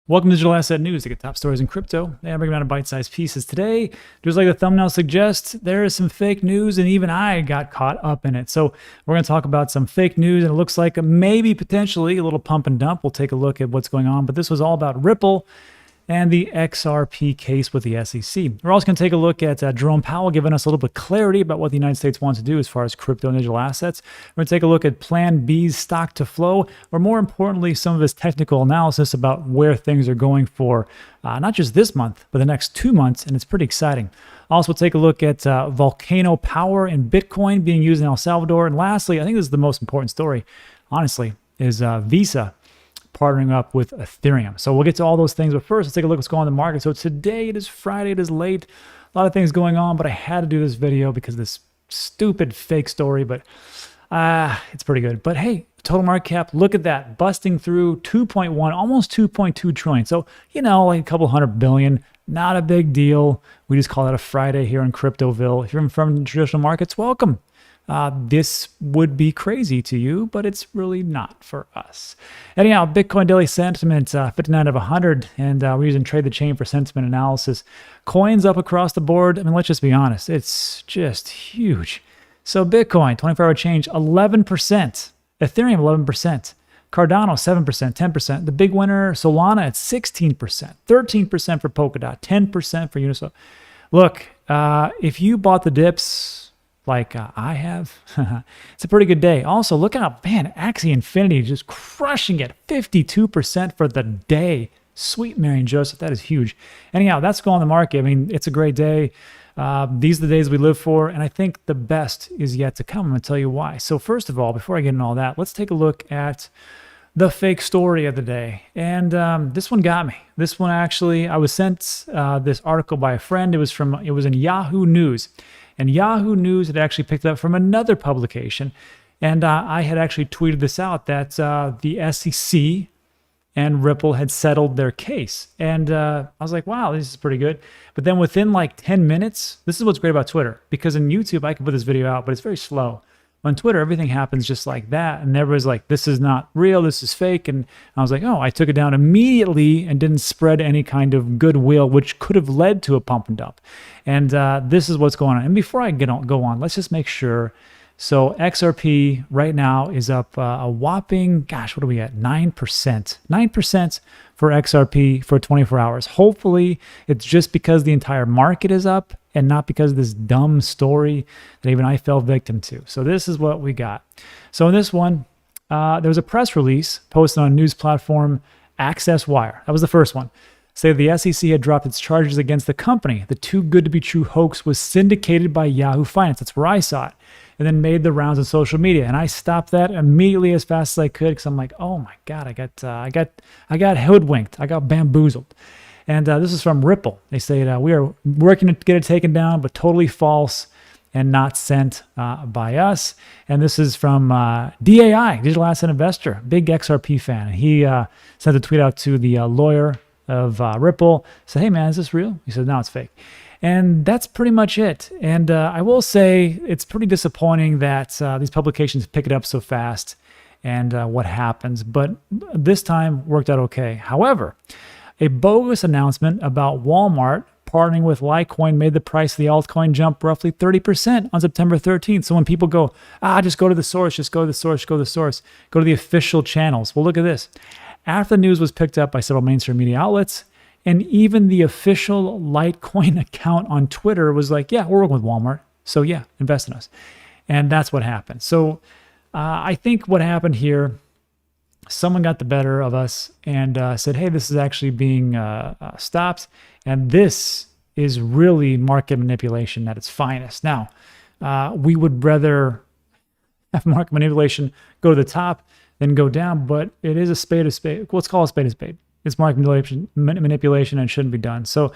Welcome to Digital Asset News to get top stories in crypto. I'm bringing down a bite-sized pieces today. Just like the thumbnail suggests, there is some fake news, and even I got caught up in it. So we're going to talk about some fake news, and it looks like maybe potentially a little pump and dump. We'll take a look at what's going on, but this was all about Ripple and the XRP case with the SEC. We're also going to take a look at Jerome Powell giving us a little bit of clarity about what the United States wants to do as far as crypto and digital assets. We're going to take a look at Plan B's stock to flow, or more importantly, some of his technical analysis about where things are going for not just this month, but the next 2 months, and it's pretty exciting. Also, we'll take a look at volcano power and Bitcoin being used in El Salvador. And lastly, I think this is the most important story, honestly, is Visa partnering up with Ethereum. So we'll get to all those things, but first, let's take a look at what's going on in the market. So today, it is Friday, it is late, a lot of things going on, but I had to do this video because of this stupid fake story, but it's pretty good. But hey, total market cap, look at that, busting through 2.1, almost 2.2 trillion. So, you know, like a couple $100 billion, not a big deal. We just call that a Friday here in Cryptoville. If you're from traditional markets, welcome. This would be crazy to you, but it's really not for us. Anyhow, Bitcoin daily sentiment, 59 of 100, and we're using Trade the Chain for sentiment analysis. Coins up across the board. I mean, let's just be honest. It's just huge. So Bitcoin, 24-hour change, 11%. Ethereum, 11%. Cardano, 7%, 10%. The big winner, Solana, at 16%. 13% for Polkadot, 10% for Uniswap. Look, if you bought the dips like I have, it's a pretty good day. Also, look out, man, Axie Infinity just crushing it, 52% for the day. Sweet Mary and Joseph, that is huge. Anyhow, that's going on the market. I mean, it's a great day. These are the days we live for, and I think the best is yet to come. I'm going to tell you why. So first of all, before I get into all that, let's take a look at the fake story of the day. And this one got me. This one actually, I was sent this article by a friend. It was in Yahoo News. And Yahoo News had actually picked it up from another publication. And I had actually tweeted this out, that the SEC and Ripple had settled their case. And I was like, wow, this is pretty good. But then within like 10 minutes, this is what's great about Twitter. Because in YouTube, I can put this video out, but it's very slow. On Twitter, everything happens just like that. And everybody's like, this is not real, this is fake. And I was like, oh, I took it down immediately and didn't spread any kind of goodwill, which could have led to a pump and dump. And this is what's going on. And before I go on, let's just make sure. So XRP right now is up a whopping, gosh, what are we at? 9%. 9% for XRP for 24 hours. Hopefully, it's just because the entire market is up and not because of this dumb story that even I fell victim to. So this is what we got. So in this one, there was a press release posted on news platform Access Wire. That was the first one. Say the SEC had dropped its charges against the company. The too good to be true hoax was syndicated by Yahoo Finance. That's where I saw it. And then made the rounds on social media. And I stopped that immediately as fast as I could because I'm like, oh my God, I got hoodwinked. I got bamboozled. And this is from Ripple. They say we are working to get it taken down, but totally false and not sent by us. And this is from DAI, Digital Asset Investor, big XRP fan. And he sent a tweet out to the lawyer of Ripple, said, hey man, is this real? He said, no, it's fake. And that's pretty much it. And I will say it's pretty disappointing that these publications pick it up so fast and what happens. But this time worked out okay. However, a bogus announcement about Walmart partnering with Litecoin made the price of the altcoin jump roughly 30% on September 13th. So when people go, just go to the source, just go to the source, go to the source, go to the official channels. Well, look at this. After the news was picked up by several mainstream media outlets, and even the official Litecoin account on Twitter was like, yeah, we're working with Walmart. So yeah, invest in us. And that's what happened. So I think what happened here, someone got the better of us and said, hey, this is actually being stopped. And this is really market manipulation at its finest. Now, we would rather have market manipulation go to the top than go down, but it is a spade of spade. Let's call a spade a spade. It's market manipulation and shouldn't be done. So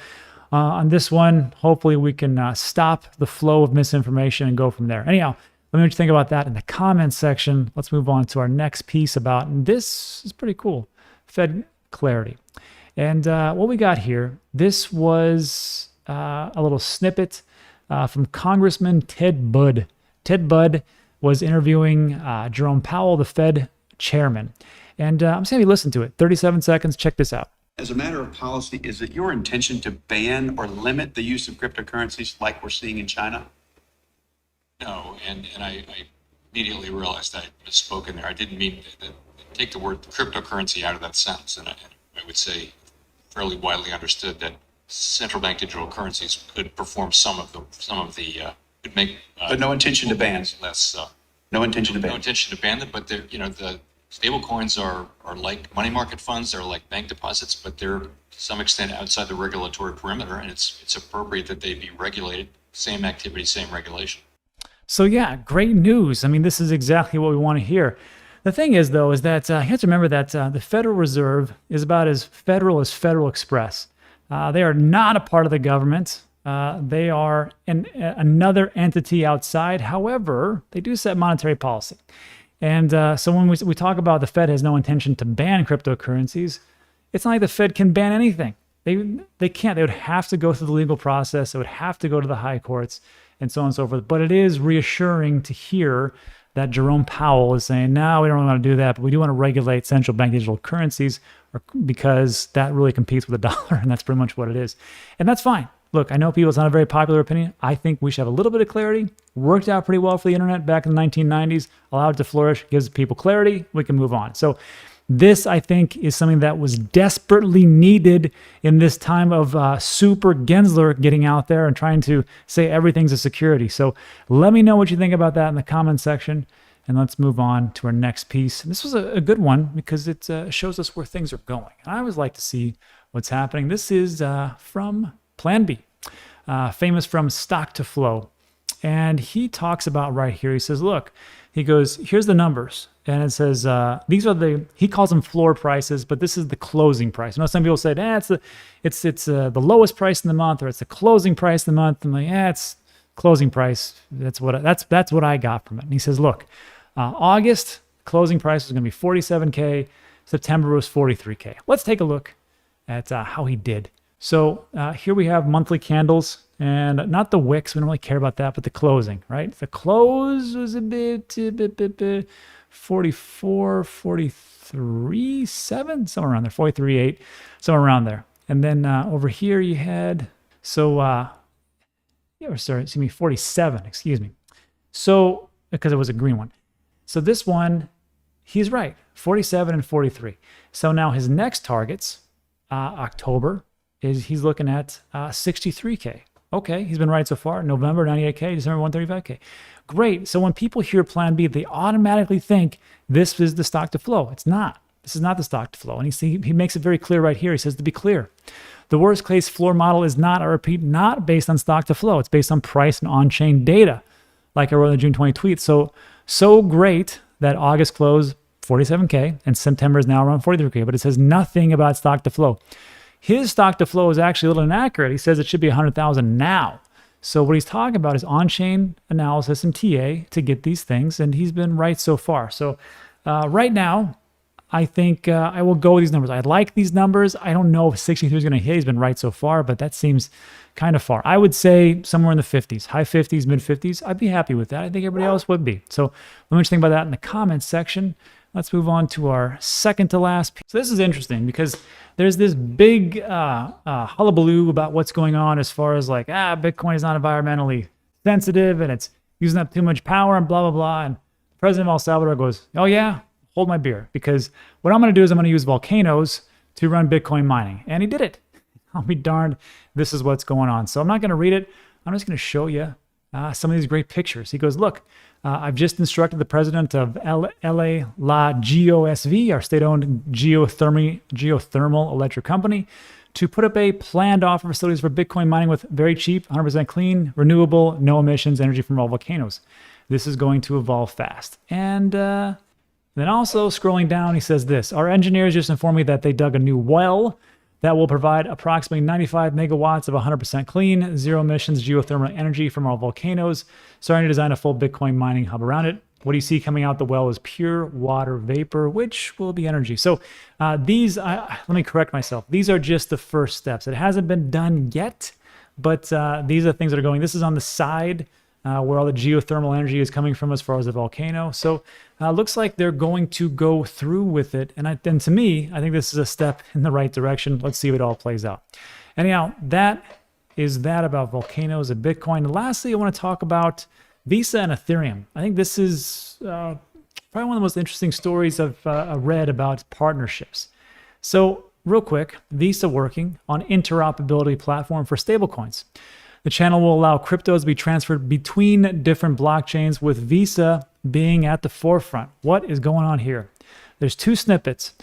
on this one, hopefully we can stop the flow of misinformation and go from there. Anyhow, let me know what you think about that in the comments section. Let's move on to our next piece about, and this is pretty cool, Fed clarity. And what we got here, this was a little snippet from Congressman Ted Budd. Ted Budd was interviewing Jerome Powell, the Fed chairman. And I'm just going to listen to it. 37 seconds. Check this out. As a matter of policy, is it your intention to ban or limit the use of cryptocurrencies like we're seeing in China? No, and I immediately realized I misspoken there. I didn't mean to take the word cryptocurrency out of that sentence, and I would say fairly widely understood that central bank digital currencies could perform some of the could make But no intention to ban. Less. No intention to ban. No intention to ban them, but they're, the stable coins are like money market funds. They're like bank deposits, but they're to some extent outside the regulatory perimeter, and it's appropriate that they be regulated. Same activity, same regulation. So yeah, great news. I mean, this is exactly what we want to hear. The thing is, though, is that you have to remember that the Federal Reserve is about as Federal Express. They are not a part of the government. They are another entity outside. However, they do set monetary policy. And so when we talk about the Fed has no intention to ban cryptocurrencies, it's not like the Fed can ban anything. They can't. They would have to go through the legal process. It would have to go to the high courts and so on and so forth. But it is reassuring to hear that Jerome Powell is saying, no, we don't really want to do that, but we do want to regulate central bank digital currencies because that really competes with the dollar, and that's pretty much what it is. And that's fine. Look, I know people, it's not a very popular opinion. I think we should have a little bit of clarity. Worked out pretty well for the internet back in the 1990s. Allowed it to flourish, gives people clarity. We can move on. So this, I think, is something that was desperately needed in this time of Super Gensler getting out there and trying to say everything's a security. So let me know what you think about that in the comment section. And let's move on to our next piece. This was a good one because it shows us where things are going. I always like to see what's happening. This is from Plan B, famous from Stock to Flow. And he talks about right here, he says, look, he goes, here's the numbers. And it says, these are he calls them floor prices, but this is the closing price. You know, some people say, it's the lowest price in the month, or it's the closing price in the month. I'm like, it's closing price. That's what I got from it. And he says, look, August closing price was going to be 47K. September was 43K. Let's take a look at how he did. So here we have monthly candles, and not the wicks. We don't really care about that, but the closing, right? The close was a bit 44, 43, 7, somewhere around there, 43, 8, somewhere around there. And then over here you had, 47, excuse me. So, because it was a green one. So this one, he's right, 47 and 43. So now his next targets, October, he's looking at 63K. Okay, he's been right so far. November, 98K, December, 135K. Great. So when people hear Plan B, they automatically think this is the stock to flow. It's not. This is not the stock to flow. And he makes it very clear right here. He says, to be clear, the worst case floor model is not, I repeat, not based on stock to flow. It's based on price and on-chain data, like I wrote in the June 20 tweet. So great that August closed 47K and September is now around 43K, but it says nothing about stock to flow. His stock to flow is actually a little inaccurate. He says it should be 100,000 now. So what he's talking about is on-chain analysis and TA to get these things, and he's been right so far. So right now, I think I will go with these numbers. I like these numbers. I don't know if 63 is going to hit. He's been right so far, but that seems kind of far. I would say somewhere in the 50s, high 50s, mid 50s. I'd be happy with that. I think everybody else would be. So let me know what you think about that in the comments section. Let's move on to our second to last piece. So this is interesting because there's this big hullabaloo about what's going on as far as like, Bitcoin is not environmentally sensitive and it's using up too much power and blah, blah, blah. And President of El Salvador goes, oh yeah, hold my beer, because what I'm going to do is I'm going to use volcanoes to run Bitcoin mining. And he did it. I'll be darned. This is what's going on. So I'm not going to read it. I'm just going to show you some of these great pictures. He goes, look, I've just instructed the president of LA La GOSV, our state-owned geothermal electric company, to put up a planned offer facilities for Bitcoin mining with very cheap, 100% clean, renewable, no emissions energy from all volcanoes. This is going to evolve fast. And then also scrolling down, he says this: our engineers just informed me that they dug a new well that will provide approximately 95 megawatts of 100% clean, zero emissions geothermal energy from all volcanoes, starting to design a full Bitcoin mining hub around it. What you see coming out the well is pure water vapor, which will be energy. So let me correct myself. These are just the first steps. It hasn't been done yet, but these are things that are going. This is on the side where all the geothermal energy is coming from as far as the volcano. So looks like they're going to go through with it. And to me, I think this is a step in the right direction. Let's see if it all plays out. Anyhow, that is that about volcanoes and Bitcoin. And lastly, I want to talk about Visa and Ethereum. I think this is probably one of the most interesting stories I've read about partnerships. So real quick, Visa working on interoperability platform for stablecoins. The channel will allow cryptos to be transferred between different blockchains, with Visa being at the forefront. What is going on here? There's two snippets.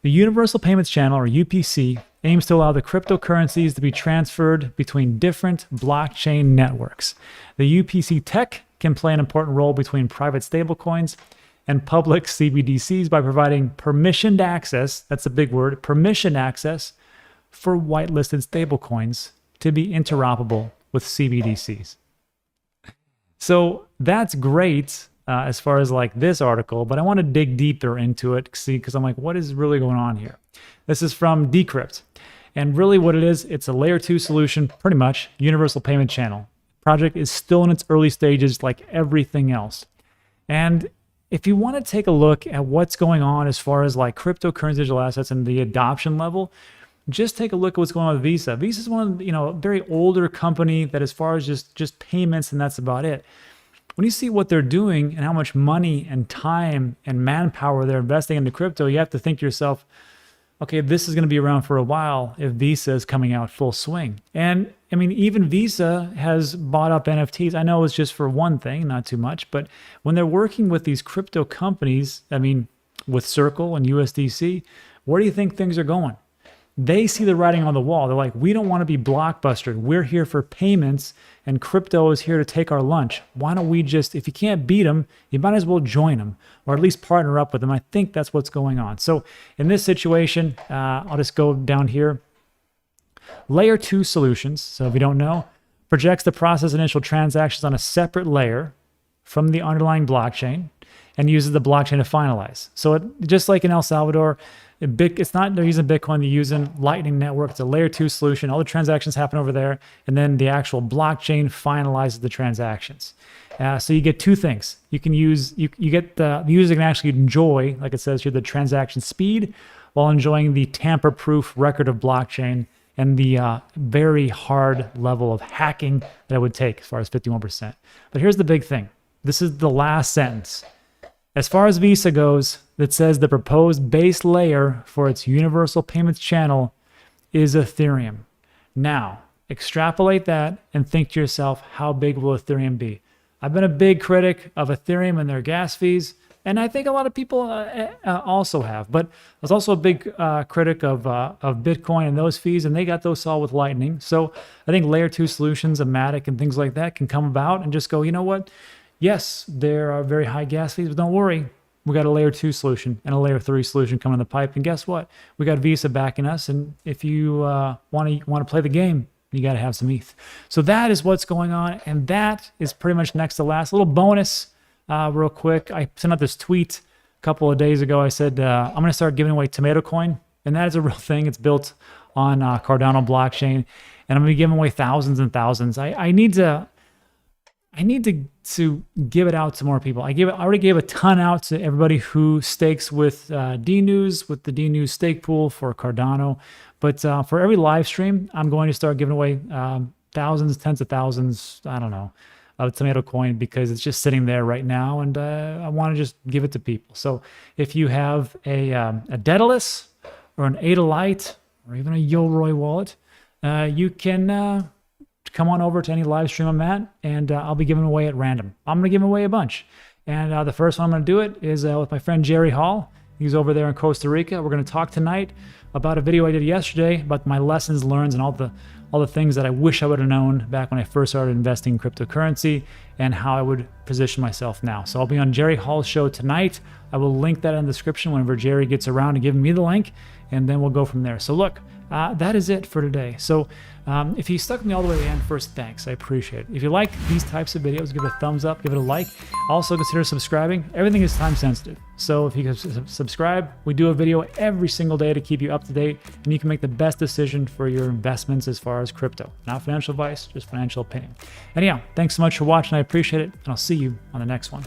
The Universal Payments Channel, or UPC, aims to allow the cryptocurrencies to be transferred between different blockchain networks. The UPC tech can play an important role between private stablecoins and public CBDCs by providing permissioned access, that's a big word, permissioned access for whitelisted stablecoins to be interoperable with CBDCs. So that's great as far as like this article, but I want to dig deeper into it, see, because I'm like, what is really going on here? This is from Decrypt. And really what it is, it's a layer 2 solution, pretty much, universal payment channel. Project is still in its early stages like everything else. And if you want to take a look at what's going on as far as like cryptocurrency digital assets and the adoption level, just take a look at what's going on with Visa. Visa is one of, a very older company that as far as just payments and that's about it. When you see what they're doing and how much money and time and manpower they're investing into crypto, you have to think to yourself, okay, this is going to be around for a while if Visa is coming out full swing. And I mean, even Visa has bought up NFTs. I know it's just for one thing, not too much, but when they're working with these crypto companies, I mean, with Circle and USDC, where do you think things are going? They see the writing on the wall. They're like, we don't want to be blockbustered. We're here for payments, and crypto is here to take our lunch. Why don't we just, if you can't beat them, you might as well join them, or at least partner up with them. I think that's what's going on. So in this situation, I'll just go down here. Layer 2 solutions, so if you don't know, projects to process initial transactions on a separate layer from the underlying blockchain and uses the blockchain to finalize. So just like in El Salvador, it's not they're using Bitcoin, they're using Lightning Network. It's a layer 2 solution. All the transactions happen over there, and then the actual blockchain finalizes the transactions. So you get two things. You can use, you get the user can actually enjoy, like it says here, the transaction speed while enjoying the tamper-proof record of blockchain and the very hard level of hacking that it would take as far as 51%. But here's the big thing. This is the last sentence. As far as Visa goes, it says the proposed base layer for its universal payments channel is Ethereum. Now, extrapolate that and think to yourself, how big will Ethereum be? I've been a big critic of Ethereum and their gas fees, and I think a lot of people also have. But I was also a big critic of Bitcoin and those fees, and they got those solved with Lightning. So I think layer 2 solutions, a Matic and things like that can come about and just go, you know what? Yes, there are very high gas fees, but don't worry. We got a layer 2 solution and a layer 3 solution coming in the pipe. And guess what? We got Visa backing us. And if you want to play the game, you got to have some ETH. So that is what's going on. And that is pretty much next to last. A little bonus real quick. I sent out this tweet a couple of days ago. I said, I'm going to start giving away Tomato Coin. And that is a real thing. It's built on Cardano blockchain. And I'm going to be giving away thousands and thousands. I need to give it out to more people. I already gave a ton out to everybody who stakes with DNews, with the DNews stake pool for Cardano. But for every live stream, I'm going to start giving away thousands, tens of thousands, I don't know, of Tomato Coin, because it's just sitting there right now, and I want to just give it to people. So if you have a Daedalus or an Adalite or even a Yoroi wallet, you can come on over to any live stream I'm at, and I'll be giving away at random. I'm going to give away a bunch. And the first one I'm going to do it is with my friend Jerry Hall. He's over there in Costa Rica. We're going to talk tonight about a video I did yesterday about my lessons learned and all the things that I wish I would have known back when I first started investing in cryptocurrency, and how I would position myself now. So I'll be on Jerry Hall's show tonight. I will link that in the description whenever Jerry gets around to giving me the link, and then we'll go from there. So look, that is it for today. So if you stuck with me all the way to the end, first, thanks. I appreciate it. If you like these types of videos, give it a thumbs up, give it a like. Also consider subscribing. Everything is time sensitive. So if you can subscribe, we do a video every single day to keep you up to date, and you can make the best decision for your investments as far as crypto. Not financial advice, just financial opinion. Anyhow, thanks so much for watching. I appreciate it, and I'll see you on the next one.